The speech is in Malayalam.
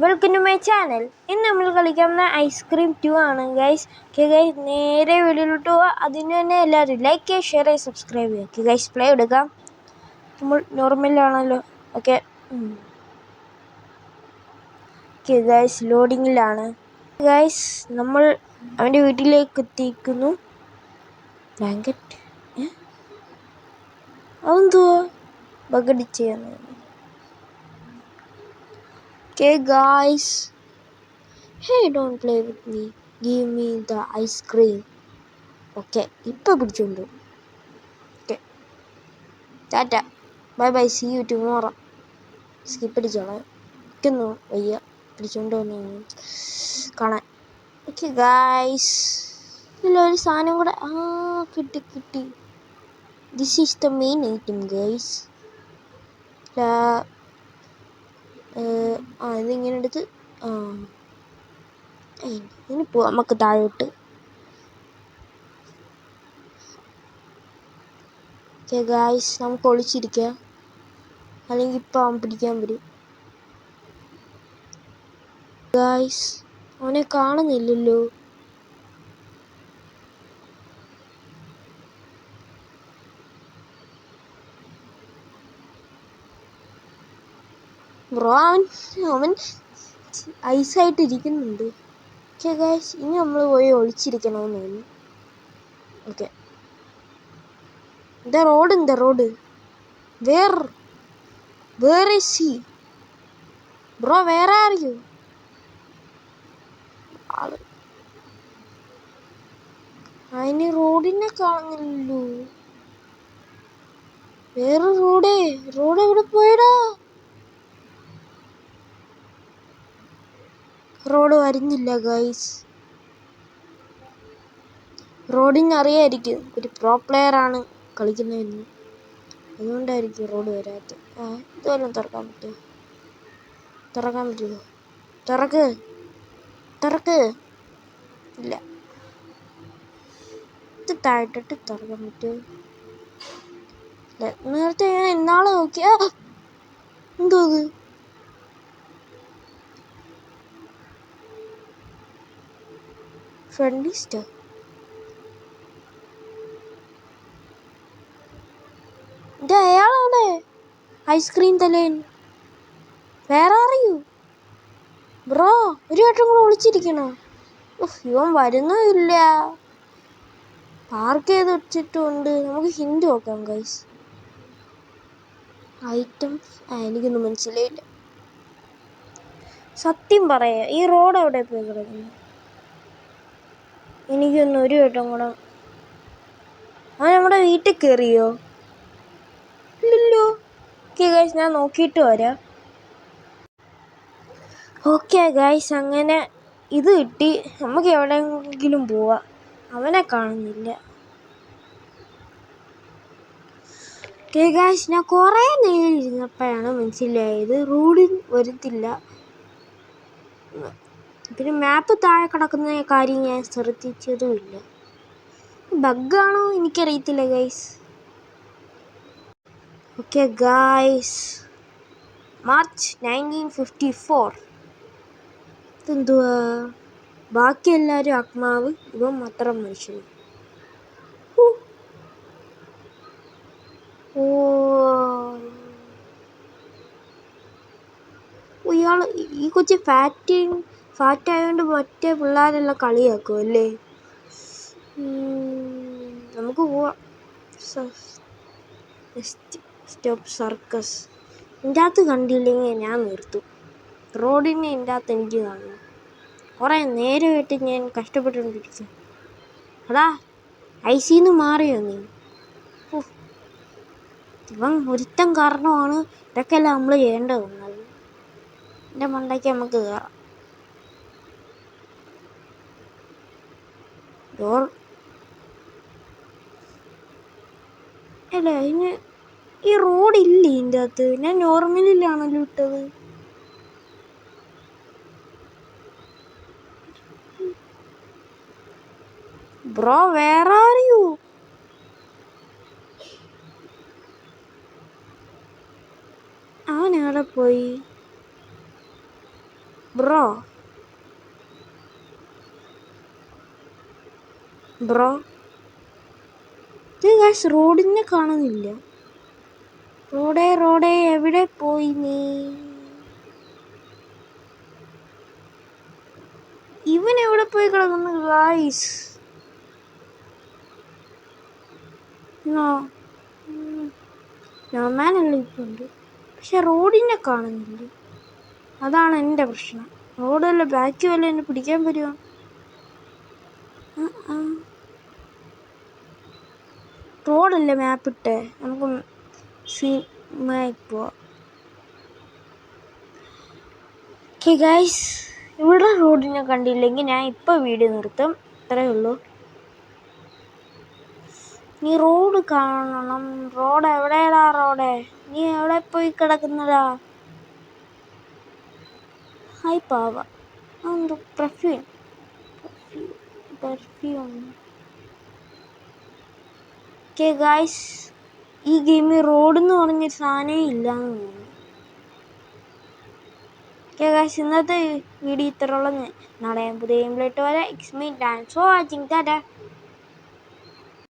Welcome to my channel. ഇന്ന് നമ്മൾ കളിക്കുന്ന ഐസ്ക്രീം 2 ആണ് ഗൈസ്. ഓക്കെ ഗൈസ്, നേരെ വീഡിയോയിലോട്ട് പോവാം. അതിന് തന്നെ എല്ലാവരും ലൈക്ക് ചെയ്യുക, ഷെയർ ചെയ്യുക, സബ്സ്ക്രൈബ് ചെയ്യുക. ഓക്കെ ഗൈസ്, പ്ലേ എടുക്കാം. നമ്മൾ നോർമലാണല്ലോ. ഓക്കെ ഓക്കെ ഗൈസ്, ലോഡിങ്ങിലാണ് ഗൈസ്. നമ്മൾ അവൻ്റെ വീട്ടിലേക്ക് എത്തിക്കുന്നു. ബ്ലാങ്കറ്റ് അതെന്തുവാ ബഗടിച്ചാണ്. Okay guys, hey, don't play with me, give me the ice cream. Okay, ഇപ്പൊ പിടിച്ചോണ്ട്. Okay, ടാറ്റ, bye bye, see you tomorrow. Skip അടിച്ചോളാം, എനിക്കൊന്നും വയ്യ പിടിച്ചോണ്ട് വന്നു കാണാൻ. ഓക്കെ ഗായ്സ്, ഇതിൽ ഒരു സാധനം കൂടെ കിട്ടി. This is the main item guys. ഇതിങ്ങനെ എടുത്ത് ഇനി പോവാം നമുക്ക് താഴോട്ട്. ഓക്കെ ഗായ്സ്, നമുക്ക് ഒളിച്ചിരിക്കാം, അല്ലെങ്കിൽ ഇപ്പം അവൻ പിടിക്കാൻ വരും. ഗായ്സ്, അവനെ കാണുന്നില്ലല്ലോ. ബ്രോ, അവൻ ഐസായിട്ട് ഇരിക്കുന്നുണ്ട്. ഓക്കെ ഗായ്സ്, ഇനി നമ്മൾ പോയി ഒളിച്ചിരിക്കണമെന്ന് തോന്നുന്നു. Okay, the road, where is he? Bro, where are you? അതിന് റോഡിനെ കാണുന്നില്ലല്ലോ. വേറെ റോഡ് എവിടെ പോയടാ? റോഡ് വരുന്നില്ല ഗൈസ്. റോഡിന് അറിയായിരിക്കും ഒരു പ്രോ പ്ലെയർ ആണ് കളിക്കുന്നതെന്ന്, അതുകൊണ്ടായിരിക്കും റോഡ് വരാത്ത. ഇതുവല്ലം തുറക്കാൻ പറ്റുമോ? തുറക്ക്. ഇല്ല, ഇത് താഴ്ത്തിട്ട് തുറക്കാൻ പറ്റുമോ? നേരത്തെ ഞാൻ ഇന്നാളെ നോക്കിയാ എന്തോ അത്. ഫ്രണ്ട്ലിസ്റ്റോ? ഇത് അയാളാണ്, ഐസ്ക്രീം തലേൻ. വേറെ അറിയൂ ബ്രോ, ഒരു വട്ടം കൂടെ വിളിച്ചിരിക്കണോ? ഇവൻ വരുന്നില്ല. പാർക്ക് ചെയ്ത് വെച്ചിട്ടുണ്ട്. നമുക്ക് ഹിന്ദി നോക്കാം ഗൈസ്. ഐറ്റംസ് എനിക്കൊന്നും മനസ്സിലായില്ല. സത്യം പറയാ, ഈ റോഡ് എവിടെ പോയി കിടക്കുന്നു? എനിക്കൊന്ന് ഒരു വട്ടം കൂടെ. അവൻ നമ്മുടെ വീട്ടിൽ കയറിയോ? ഇല്ലല്ലോ. ഓക്കെ ഗൈസ്, ഞാൻ നോക്കിയിട്ട് വരാം. ഓക്കെ ഗൈസ്, അങ്ങനെ ഇത് കിട്ടി. നമുക്ക് എവിടെയെങ്കിലും പോവാം. അവനെ കാണുന്നില്ല. ഓക്കെ ഗൈസ്, ഞാൻ കുറേ നേരം ഇരുന്നപ്പോഴാണ് മനസ്സിലായത് റോഡിൽ വരത്തില്ല. പിന്നെ മാപ്പ് താഴെ കിടക്കുന്ന കാര്യം ഞാൻ ശ്രദ്ധിച്ചതുമില്ല. ബഗ്ഗാണോ എനിക്കറിയത്തില്ല ഗൈസ്. Okay guys, March 1954. ഇതെന്തുവാ? ബാക്കി എല്ലാവരും ആത്മാവ്, ഇവൻ മാത്രം മനുഷ്യൻ. ഇയാൾ, ഈ കൊച്ചു ഫാറ്റായതുകൊണ്ട് മറ്റേ പിള്ളേരെല്ലാം കളിയാക്കും അല്ലേ? നമുക്ക് പോവാം. Stop circus. ഇതിൻ്റെ അകത്ത് കണ്ടില്ലെങ്കിൽ ഞാൻ നിർത്തും. റോഡിനെ ഇതിൻ്റെ അകത്ത് എനിക്ക് കാണണം. കുറേ നേരമായിട്ട് ഞാൻ കഷ്ടപ്പെട്ടുകൊണ്ടിരിക്കും. അടാ, ഐസിന്ന് മാറിയോ നീ? ഇവൻ ഒരുത്തം കാരണമാണ് ഇതൊക്കെയല്ല നമ്മൾ ചെയ്യേണ്ടത്. എൻ്റെ മണ്ടയ്ക്ക് നമുക്ക് കയറാം. അല്ല, അതിന് ഈ റോഡില്ലേ ഇതിൻ്റെ അകത്ത്? ഞാൻ നോർമലിലാണല്ലോ ഇട്ടത്. ബ്രോ, വേറെ അറിയൂ? അവൻ എവിടെ പോയി? ബ്രോ ഇത് ഗൈസ് റോഡിനെ കാണുന്നില്ല. റോഡേ എവിടെ പോയി നീ? ഇവൻ എവിടെ പോയി കിടക്കുന്നു ഗൈസ്? നോമാനല്ല ഇപ്പുണ്ട്, പക്ഷെ റോഡിനെ കാണുന്നില്ല. അതാണ് എൻ്റെ പ്രശ്നം. റോഡല്ല ബാക്കി വല്ല എന്നെ പിടിക്കാൻ വരുമോ? റോഡല്ലേ മാപ്പിട്ടെ, നമുക്ക് പോവാം. ഓക്കെ ഗൈസ്, ഇവിടെ റോഡിനെ കണ്ടില്ലെങ്കിൽ ഞാൻ ഇപ്പോൾ വീഡിയോ നിർത്തും. ഇത്രയേ ഉള്ളൂ. നീ റോഡ് കാണണം. റോഡ് എവിടെയാടാ? നീ എവിടെ പോയി കിടക്കുന്നതാ? ഹായ് പാവ. എന്തോ പെർഫ്യൂം. ഓക്കെ ഗൈസ്, ഈ ഗെയിമിൽ റോഡെന്ന് പറഞ്ഞ സാധനമേ ഇല്ലാന്ന് തോന്നുന്നു. ഓക്കെ ഗൈസ്, ഇന്നത്തെ വീഡിയോ ഇത്രയുള്ള. നാളെ പുതിയ ഗെയിമിലോട്ട് വരാം. It's me, thanks for watching. Tata.